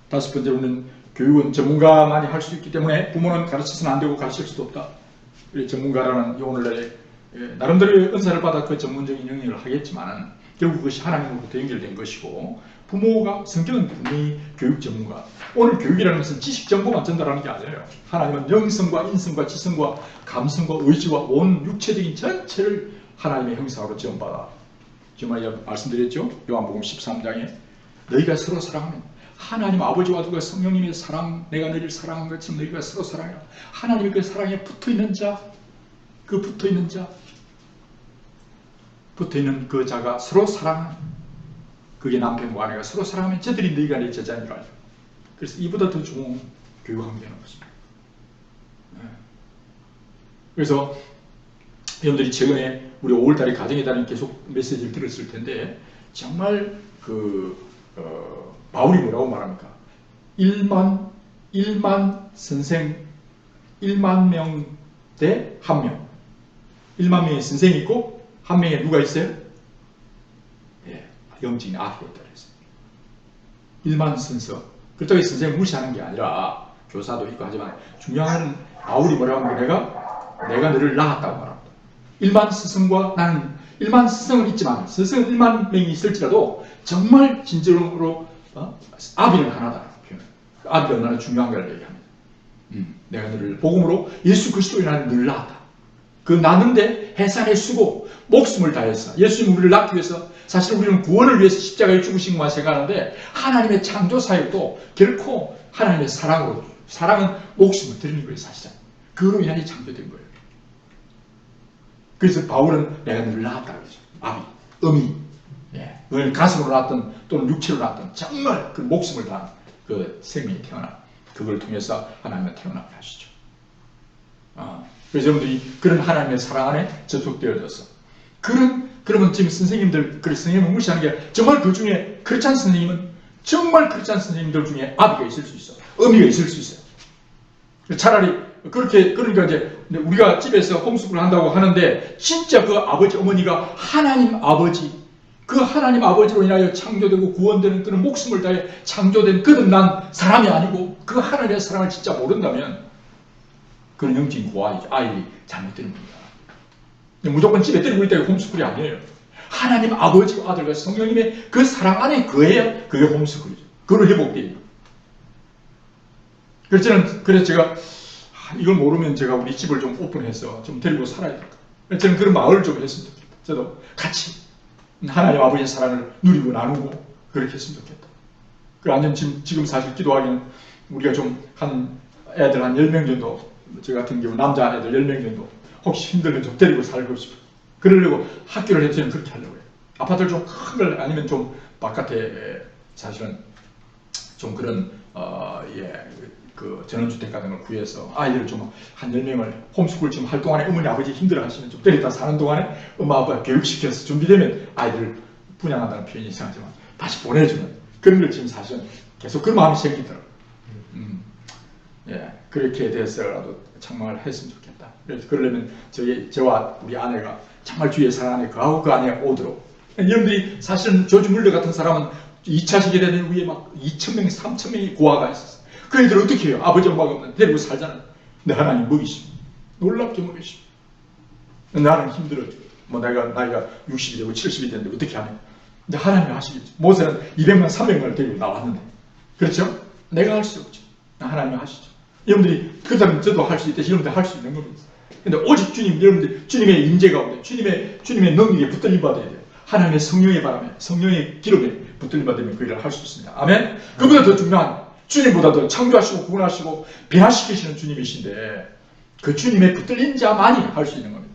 다섯 번째로는 교육은 전문가만이 할 수 있기 때문에 부모는 가르쳐서는 안 되고 가르칠 수도 없다. 전문가라는 오늘날의 나름대로의 은사를 받아 그 전문적인 영역을 하겠지만 결국 그것이 하나님으로부터 연결된 것이고, 부모가, 성경은 분명히 교육 전문가, 오늘 교육이라는 것은 지식 정보만 전달하는 게 아니에요. 하나님은 영성과 인성과 지성과 감성과 의지와 온 육체적인 전체를 하나님의 형상으로 지음받아, 지금 말씀드렸죠. 요한복음 13장에 너희가 서로 사랑하면 하나님 아버지와 누가 성령님의 사랑, 내가 너희를 사랑한 것처럼 너희가 서로 사랑해라. 하나님의 그 사랑에 붙어있는 자, 그 붙어있는 그 자가 서로 사랑하는, 그게 남편과 아내가 서로 사랑하면 저들이 너희가 내 제자인 줄 알죠. 그래서 이보다 더 좋은 교육한 게 없습니다. 그래서 여러분들이 최근에 우리 5월달에 가정의 달인 계속 메시지를 들었을 텐데, 정말 바울이 뭐라고 말합니까? 1만 선생 1만 명 대 1명. 1만 명의 선생이 있고 1명에 누가 있어요? 영적인 아들이 있다 그랬어요. 1만 선서. 그렇다고 선생을 무시하는 게 아니라 교사도 있고 하지만 중요한 바울이 뭐라고 하면 내가 너를 낳았다고 말합니다. 1만 스승과 나는 1만 스승은 있지만 스승은 1만 명이 있을지라도 정말 진정으로 아비는 하나다. 아비가 얼마나 중요한가를 얘기합니다. 내가 너를 복음으로 예수 그리스도의 나를 늘 낳았다. 그 낳는데 해산의 수고, 목숨을 다해서 예수님 우리를 낳기 위해서, 사실 우리는 구원을 위해서 십자가에 죽으신 것만 생각하는데 하나님의 창조 사역도 결코 하나님의 사랑으로, 사랑은 목숨을 드리는 거예요. 사실은 그로 인하여 창조된 거예요. 그래서 바울은 내가 너를 낳았다 그러죠. 아비, 어미, 너는 가슴으로 낳았던 또는 육체로 낳았던 정말 그 목숨을 다한 그 생명이 태어나, 그걸 통해서 하나님은 태어나게 하시죠. 그래서 여러분들이 그런 하나님의 사랑 안에 접속되어져서, 그러면 지금 선생님들, 그 선생님을 무시하는 게, 정말 그 중에 그렇지 않은 선생님은, 정말 그렇지 않은 선생님들 중에 아비가 있을 수 있어, 어미가 있을 수 있어요. 차라리 그렇게, 그러니까 이제 우리가 집에서 홈스쿨을 한다고 하는데, 진짜 그 아버지, 어머니가 하나님 아버지, 그 하나님 아버지로 인하여 창조되고 구원되는 그런 목숨을 다해 창조된 거듭난 사람이 아니고 그 하나님의 사랑을 진짜 모른다면 그건 영적인 고아이죠. 아이들이 잘못되는 겁니다. 무조건 집에 데리고 있다가 홈스쿨이 아니에요. 하나님 아버지와 아들과 성령님의 그 사랑 안에 거해야 그게 홈스쿨이죠. 그걸로 회복돼요. 그래서 제가 이걸 모르면 제가 우리 집을 좀 오픈해서 좀 데리고 살아야 될까. 저는 그런 마을을 좀 했으면 좋겠다. 저도 같이 하나님 아버지의 사랑을 누리고 나누고 그렇게 했으면 좋겠다. 완전 지금 사실 기도하기는 우리가 좀 애들 한 10명 정도, 저 같은 경우 남자 애들 10명 정도 혹시 힘들면 좀 데리고 살고 싶어요. 그러려고 학교를 해서 저는 그렇게 하려고 해요. 아파트를 좀 큰 걸 아니면 좀 바깥에 사실은 좀 그런 그 전원주택 같은 걸 구해서 아이들을 좀 한 10명을 홈스쿨 지금 할 동안에 어머니 아버지 힘들어 하시면 좀 데리다 사는 동안에 엄마 아빠 교육시켜서 준비되면 아이들을 분양한다는 표현이 이상하지만 다시 보내주는 그런 걸 지금 사실은 계속 그런 마음이 생기더라고요. 그렇게 돼서라도 정말 했으면 좋겠다. 그래서 그러려면 저와 우리 아내가 정말 주의 사랑 안에 거하고 그 안에 오도록. 여러분들이 사실은 조지 물러 같은 사람은 2차 세계대전 후에 막 2,000명, 3,000명의 고아가 있었어요. 그 애들 어떻게 해요? 아버지 엄마가 없는데 데리고 살잖아요. 근데 하나님 먹이시고 놀랍게 먹이시고 나는 힘들어져. 뭐 내가 나이가 60이 되고 70이 되는데 어떻게 하냐. 이제 하나님이 하시겠죠. 모세는 200만, 300만을 데리고 나왔는데. 그렇죠? 내가 할 수 없죠. 하나님이 하시죠. 여러분들이, 그렇다면 저도 할 수 있듯이 여러분들 할 수 있는 겁니다. 근데 오직 주님, 여러분들, 주님의 임재 가운데, 주님의 능력에 붙들림 받아야 돼요. 하나님의 성령의 바람에, 성령의 기름에 붙들림 받으면 그 일을 할 수 있습니다. 아멘? 그보다 더 중요한, 주님보다도 창조하시고 구원하시고 변화시키시는 주님이신데, 그 주님의 붙들린 자만이 할 수 있는 겁니다.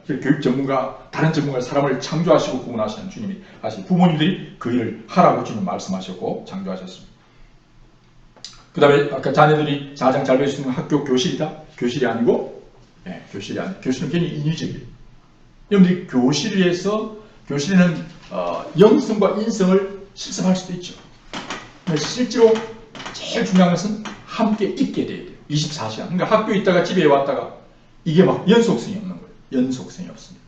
교육 전문가, 다른 전문가, 사람을 창조하시고 구원하시는 주님이 하신, 부모님들이 그 일을 하라고 주님 말씀하셨고 창조하셨습니다. 그 다음에 아까 자녀들이 가장 잘 배울 수 있는 학교 교실이다? 교실이 아니고, 교실이 아니고, 교실은 괜히 인위적이에요. 여러분들이 교실에는 영성과 인성을 실습할 수도 있죠. 실제로 제일 중요한 것은 함께 있게 돼야 돼요. 24시간. 그러니까 학교에 있다가 집에 왔다가 이게 막 연속성이 없는 거예요. 연속성이 없습니다.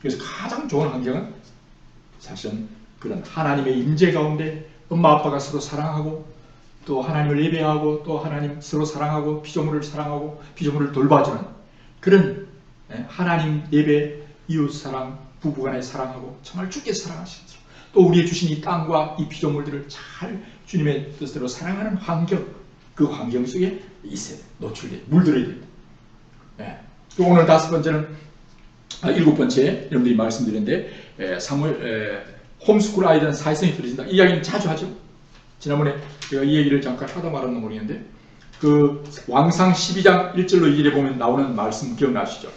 그래서 가장 좋은 환경은 사실은 그런 하나님의 임재 가운데 엄마 아빠가 서로 사랑하고 또 하나님을 예배하고 또 하나님 서로 사랑하고 피조물을 사랑하고 피조물을 돌봐주는 그런 하나님 예배, 이웃 사랑, 부부간의 사랑하고 정말 주께 사랑하시는 또 우리의 주신 이 땅과 이 피조물들을 잘 주님의 뜻대로 사랑하는 환경, 그 환경 속에 있어야 돼. 노출돼. 물들어야 됩니다. 또 오늘 7번째 여러분들이 말씀드렸는데 홈스쿨 아이들은 사회성이 떨어진다. 이 이야기는 자주 하죠. 지난번에 제가 이 얘기를 잠깐 하다 말았나 모르겠는데 그 왕상 12장 1절로 2절에 보면 나오는 말씀 기억나시죠?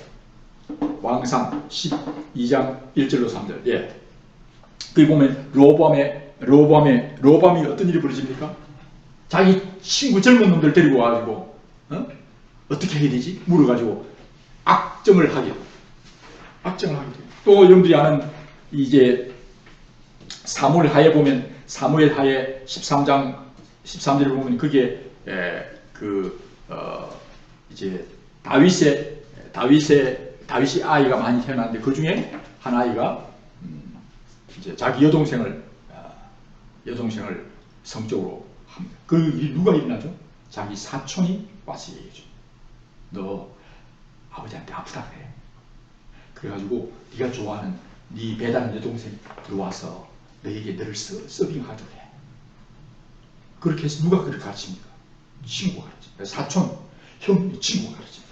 왕상 12장 1절로 3절. 거기 보면 로보암이 어떤 일이 벌어집니까? 자기 친구 젊은 놈들 데리고 와가지고 어떻게 해야 되지? 물어가지고 악정을 하게 돼요. 또 여러분들이 아는 이제 사무엘하에 보면 사무엘하에 13장 13절을 보면 그게 이제 다윗이 아이가 많이 태어났는데 그 중에 한 아이가 이제 자기 여동생을 성적으로 합니다. 그 일이 누가 일어나죠? 자기 사촌이 와서 얘기해줘. 너 아버지한테 아프다 그래. 그래가지고 네가 좋아하는 네 배다른 여동생 들어와서 너에게 너를 서빙하도록 해. 그렇게 해서 누가 그렇게 가르칩니까? 친구가 가르칩니다. 사촌, 형, 친구가 가르칩니다.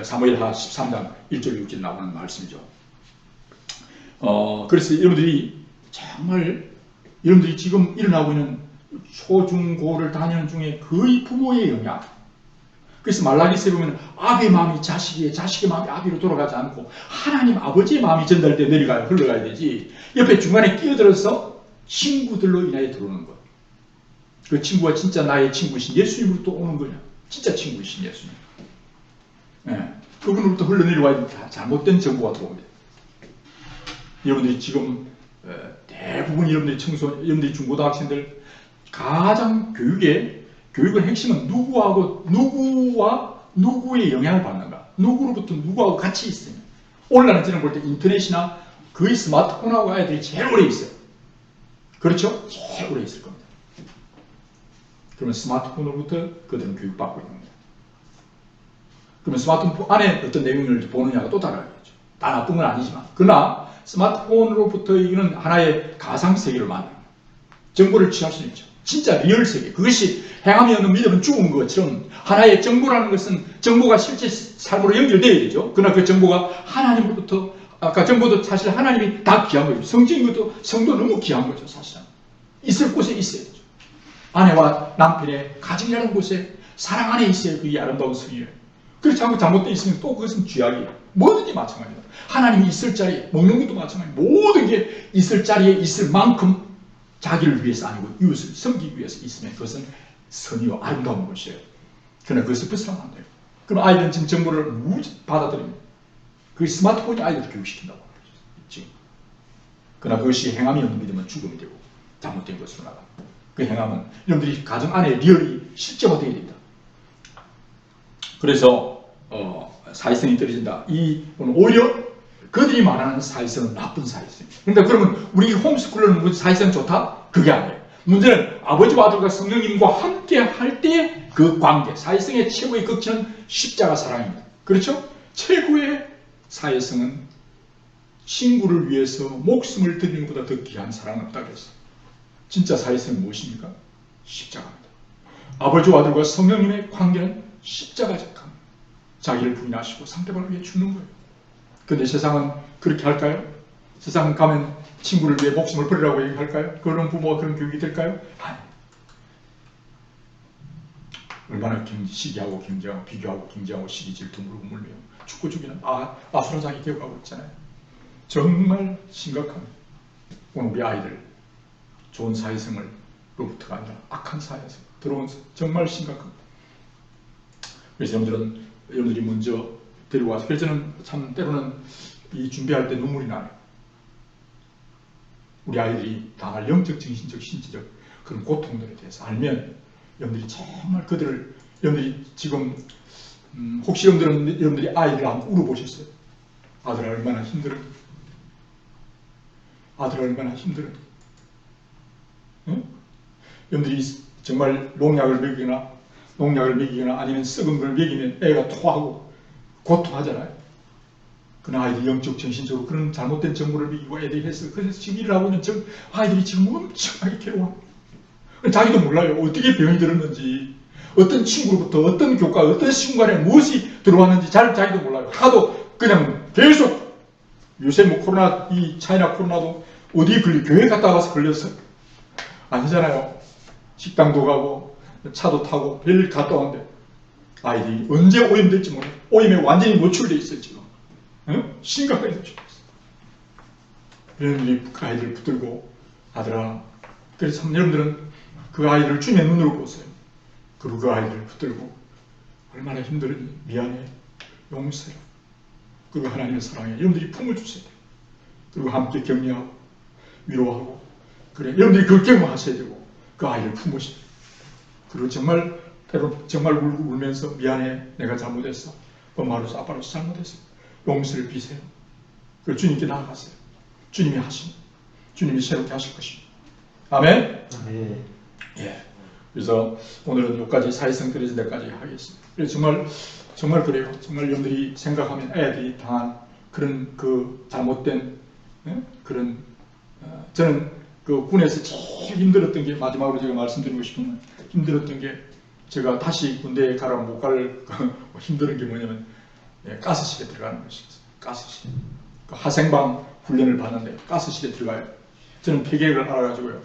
사무엘하 13장 1절 6절 나오는 말씀이죠. 그래서 여러분들이 정말 여러분들이 지금 일어나고 있는 초중고를 다니는 중에 거의 부모의 영향. 그래서 말라기서에 보면 아비의 마음이 자식의 마음이 아비로 돌아가지 않고 하나님 아버지의 마음이 전달돼 흘러가야 되지. 옆에 중간에 끼어들어서 친구들로 인하여 들어오는 것. 그 친구가 진짜 나의 친구이신 예수님으로 또 오는 거냐. 진짜 친구이신 예수님. 그분으로부터 흘러내려와야 잘못된 정보가 들어옵니다. 여러분들이 지금 대부분 여러분들이 중고등학생들 가장 교육의 핵심은 누구와 누구의 영향을 받는가, 누구로부터 누구하고 같이 있으면. 오늘날은 저는 볼 때 인터넷이나 거의 스마트폰하고 아이들이 제일 오래 있어요. 그렇죠? 제일 오래 있을 겁니다. 그러면 스마트폰으로부터 그들은 교육받고 있는 겁니다. 그러면 스마트폰 안에 어떤 내용을 보느냐가 또 달라야겠죠. 다 나쁜 건 아니지만. 그러나 스마트폰으로부터 이기는 하나의 가상세계를 만듭니다. 정보를 취할 수 있죠. 진짜 리얼 세계. 그것이 행함이 없는 믿음은 죽은 것처럼 하나의 정보라는 것은 정보가 실제 삶으로 연결되어야 되죠. 그러나 그 정보가 하나님으로부터 아까 정보도 사실 하나님이 다 귀한 거죠. 성적인 것도 성도 너무 귀한 거죠. 사실은. 있을 곳에 있어야 되죠. 아내와 남편의 가정이라는 곳에 사랑 안에 있어야 그게 아름다운 성이에요. 그렇지 않고 잘못되어 있으면 또 그것은 죄악이에요. 뭐든지 마찬가지입니다. 하나님이 있을 자리에 먹는 것도 마찬가지입니다. 모든 게 있을 자리에 있을 만큼 자기를 위해서 아니고 이웃을 섬기기 위해서 있으면 그것은 선이요 아름다운 것이에요. 그러나 그것을 벗어나면 안 돼요. 그럼 아이들은 지금 정보를 무지 받아들입니다. 그 스마트폰이 아이들을 교육시킨다고 지금. 그러나 그것이 행함이 없는 믿음은 죽음이 되고 잘못된 것으로 나가. 그 행함은 여러분들이 가정 안에 리얼이 실제화되어야 됩니다. 그래서 사회성이 떨어진다. 오히려 그들이 말하는 사회성은 나쁜 사회성입니다. 그러니까 그러면 우리 홈스쿨은 사회성 좋다? 그게 아니에요. 문제는 아버지와 아들과 성령님과 함께 할 때 그 관계, 사회성의 최고의 극치는 십자가 사랑입니다. 그렇죠? 최고의 사회성은 친구를 위해서 목숨을 드리는 것보다 더 귀한 사랑은 없다고 했어요. 진짜 사회성은 무엇입니까? 십자가입니다. 아버지와 아들과 성령님의 관계는 십자가적 자기를 부인하시고 상대방을 위해 죽는 거예요. 근데 세상은 그렇게 할까요? 세상 가면 친구를 위해 목숨을 버리라고 얘기할까요? 그런 부모가 그런 교육이 될까요? 아니. 얼마나 시기하고 경쟁하고 비교하고 경쟁하고 시기 질투 물고 물며 죽고 죽이는 아수라장이 되어가고 있잖아요. 정말 심각합니다. 오늘 우리 아이들 좋은 사회생활로부터가 아니라 악한 사회에서 들어온 정말 심각합니다. 그래서 여러분들이 먼저 데리고 와서 그래서 저는 참 때로는 이 준비할 때 눈물이 나요. 우리 아이들이 당할 영적, 정신적, 신체적 그런 고통들에 대해서 알면 여러분들이 정말 여러분들이 지금 혹시 여러분들이 아이들 한번 울어보셨어요? 아들 얼마나 힘들었니? 아들 얼마나 힘들었니? 응? 여러분들이 정말 농약을 먹이거나 아니면 썩은 걸 먹이면 애가 토하고 고통하잖아요. 그런 아이들이 영적, 정신적으로 그런 잘못된 정보를 먹이고 애들이 해서 그래서 지금 일을 하고 있는 아이들이 지금 엄청나게 괴로워합니다. 자기도 몰라요. 어떻게 병이 들었는지, 어떤 친구로부터, 어떤 교과, 어떤 순간에 무엇이 들어왔는지 자기도 몰라요. 하도 그냥 계속 요새 뭐 이 차이나 코로나도 어디 교회 갔다 와서 걸려서 아니잖아요. 식당도 가고 차도 타고 별일 갔다 왔는데 아이들이 언제 오염될지 몰라요. 오염에 완전히 노출되어 있어요. 지금 심각하게 노출되어 있어요. 여러분들이 그 아이들을 붙들고 아들아, 그래서 여러분들은 그 아이를 주님의 눈으로 보세요. 그리고 그 아이들을 붙들고 얼마나 힘들었니? 미안해, 용서해. 그리고 하나님의 사랑에 여러분들이 품을 주셔야 돼요. 그리고 함께 격려하고 위로하고 그래 여러분들이 그걸 경험하셔야 되고 그 아이를 품으셔야 돼요. 그리고 정말 울면서 미안해, 내가 잘못했어. 엄마로서 아빠로서 잘못했어. 용서를 비세요. 그리고 주님께 나아가세요. 주님이 하시는, 주님이 새롭게 하실 것입니다. 아멘? 네. 예. 그래서 오늘은 여기까지 사회성 떨어진 데까지 하겠습니다. 그래서 정말 그래요. 정말 여러분들이 생각하면 애들이 당한 그런 그 잘못된 그런 저는 그 군에서 제일 힘들었던 게 마지막으로 제가 말씀드리고 싶은 건 힘들었던 게 제가 다시 군대에 가라 못 갈 힘든 게 뭐냐면 가스실에 들어가는 것이었어요. 가스실. 그 하생방 훈련을 받는데 가스실에 들어가요. 저는 폐계획을 알아가지고요.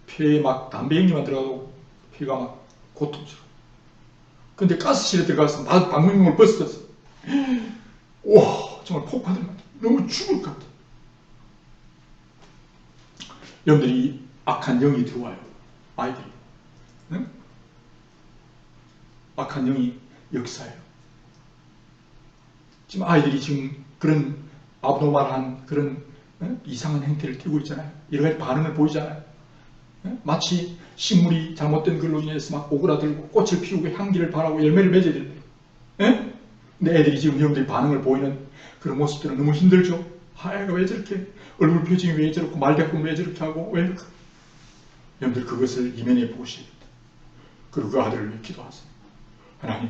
폐에 막 담배 연기만 들어가도 폐가 막 고통스러워. 근데 가스실에 들어가서 방문용을 벗었어. 와, 정말 폭발될 것 같아. 너무 죽을 것 같아. 여러분들이 악한 영이 들어와요. 아이들이. 응? 악한 영이 역사예요. 지금 아이들이 지금 그런 아브노말한 그런 이상한 행태를 띠고 있잖아요. 여러 가지 반응을 보이잖아요. 마치 식물이 잘못된 걸로 인해서 막 오그라들고 꽃을 피우고 향기를 발하고 열매를 맺어야 되는데 근데 애들이 지금 여러분들이 반응을 보이는 그런 모습들은 너무 힘들죠. 애가 왜 저렇게 얼굴 표정이 왜 저렇고 말대꾸는 왜 저렇게 하고 왜 이렇게 여러분들 그것을 이면에 보셔야 됩니다. 그리고 그 아들을 위해 기도하세요. 하나님,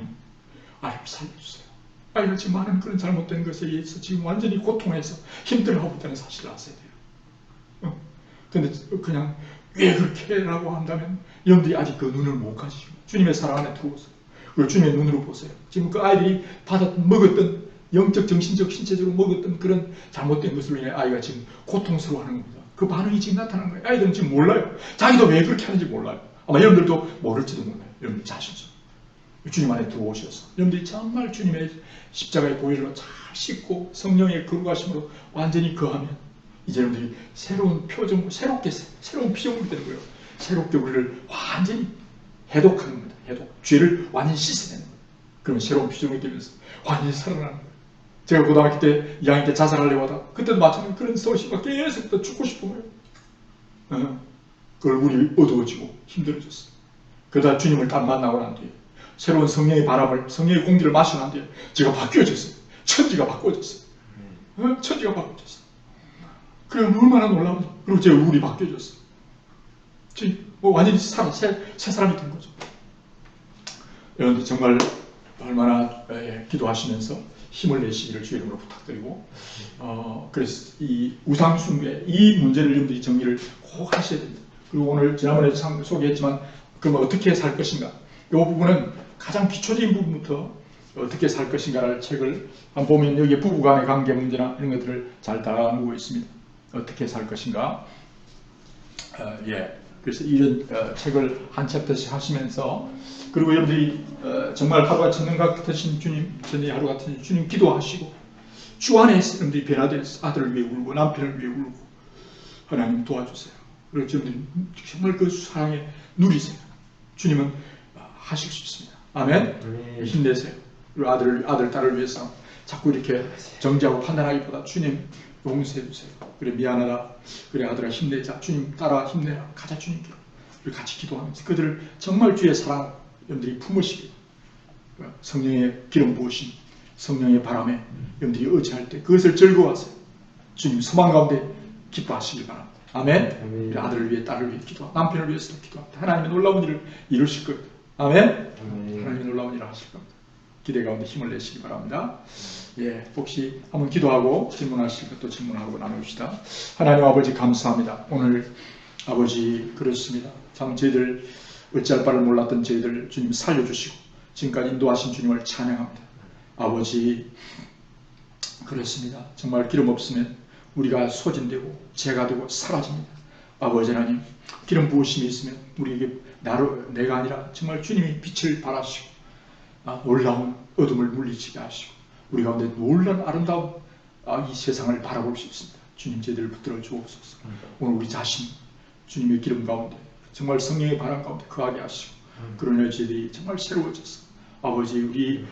아이를 살려주세요. 아이가 지금 많은 그런 잘못된 것에 의해서 지금 완전히 고통해서 힘들어하고 있다는 사실을 아셔야 돼요. 근데 그냥 왜 그렇게 라고 한다면 여러분들이 아직 그 눈을 못 가지고 주님의 사랑 안에 들어오세요. 그리고 주님의 눈으로 보세요. 지금 그 아이들이 먹었던 영적, 정신적, 신체적으로 먹었던 그런 잘못된 것으로 인해 아이가 지금 고통스러워하는 겁니다. 그 반응이 지금 나타나는 거예요. 아이들은 지금 몰라요. 자기도 왜 그렇게 하는지 몰라요. 아마 여러분들도 모를지도 몰라요. 여러분들 자신도. 주님 안에 들어오셔서 여러분들이 정말 주님의 십자가의 보혈로 잘 씻고 성령의 거룩하심으로 완전히 거하면 이제 여러분들이 새로운 표정, 새로운 피조물이 되는 거예요. 새롭게 우리를 완전히 해독하는 겁니다. 해독. 죄를 완전히 씻어내는 거예요. 그러면 새로운 피조물이 되면서 완전히 살아나는 거예요. 제가 고등학교 때 2학년 때 자살하려고 하다 그때도 마찬가지로 그런 소식과 계속 죽고 싶은 거예요. 그 얼굴이 어두워지고 힘들어졌어요. 그러다 주님을 딱 만나고 난 뒤에 새로운 성령의 바람을, 성령의 공기를 마시고 난 뒤에 제가 바뀌어졌어요. 천지가 바꿔졌어요. 천지가 바꿔졌어요. 그래 얼마나 놀라운지. 그리고 제 얼굴이 바뀌어졌어요. 완전히 새 사람이 된 거죠. 여러분들 정말 얼마나 기도하시면서 힘을 내시기를 주의 이름으로 부탁드리고 그래서 이 우상 숭배 이 문제를 여러분들이 정리를 꼭 하셔야 됩니다. 그리고 오늘 지난번에 소개했지만 그럼 어떻게 살 것인가 이 부분은 가장 기초적인 부분부터 어떻게 살 것인가를 책을 한번 보면 여기에 부부간의 관계 문제나 이런 것들을 잘 다루고 있습니다. 어떻게 살 것인가 그래서 이런 책을 한 챕터씩 하시면서 그리고 여러분들이 정말 하루가 천년 같으신 주님, 전에 하루 같은 주님 기도하시고 주 안에서 여러분들이 변화된 아들을 위해 울고 남편을 위해 울고 하나님 도와주세요. 그리고 여러분들이 정말 그 사랑에 누리세요. 주님은 하실 수 있습니다. 아멘. 힘내세요. 그리고 아들, 딸을 위해서 자꾸 이렇게 정죄하고 판단하기보다 주님 용서해 주세요. 그래 미안하다. 그래 아들아 힘내자. 주님 따라 힘내라. 가자 주님께로. 그리고 같이 기도하면서 그들을 정말 주의 사랑 여러분들이 품으시기 성령의 기름 부으심 성령의 바람에 여러분들이 의지할 때 그것을 즐거워하세요. 주님 소망 가운데 기뻐하시길 바랍니다. 아멘. 아들을 위해 딸을 위해 기도하고 남편을 위해서도 기도합니다. 하나님의 놀라운 일을 이루실 겁니다. 아멘. 하나님의 놀라운 일을 하실 겁니다. 기대 가운데 힘을 내시기 바랍니다. 혹시 한번 기도하고 질문하실 것도 질문하고 나눕시다. 하나님 아버지 감사합니다. 오늘 아버지 그렇습니다. 참 저희들 어찌할 바를 몰랐던 저희들 주님 살려주시고 지금까지 인도하신 주님을 찬양합니다. 아버지 그렇습니다. 정말 기름 없으면 우리가 소진되고 죄가 되고 사라집니다. 아버지 하나님 기름 부으심이 있으면 우리에게 내가 아니라 정말 주님이 빛을 발하시고 놀라운 어둠을 물리치게 하시고 우리 가운데 놀라운 아름다운 이 세상을 바라볼 수 있습니다. 주님 저희들을 붙들어 주옵소서. 오늘 우리 자신 주님의 기름 가운데 정말 성령의 바람 가운데 거하게 하시고 그러나 저희들이 정말 새로워져서 아버지 우리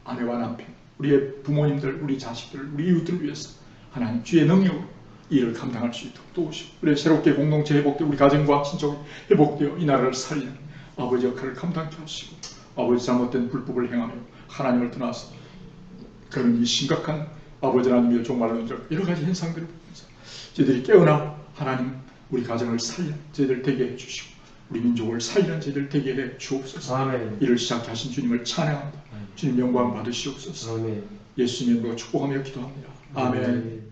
아내와 남편 우리의 부모님들 우리 자식들 우리 이웃들을 위해서 하나님 주의 능력으로 이 일을 감당할 수 있도록 도우시고 그래 새롭게 공동체 회복되어 우리 가정과 친족이 회복되어 이 나라를 살리는 아버지 역할을 감당케 하시고 아버지 잘못된 불법을 행하며 하나님을 떠나서 그런 이 심각한 아버지 하나님의 종말론적 여러 가지 현상들을 보면서 저희들이 깨어나 하나님 우리 가정을 살리는 저희들 되게 해주시고 우리 민족을 살리는 저희들 되게 해 주옵소서. 아멘. 이를 시작해 하신 주님을 찬양합니다. 주님 영광 받으시옵소서. 아멘. 예수님으로 축복하며 기도합니다. 아멘.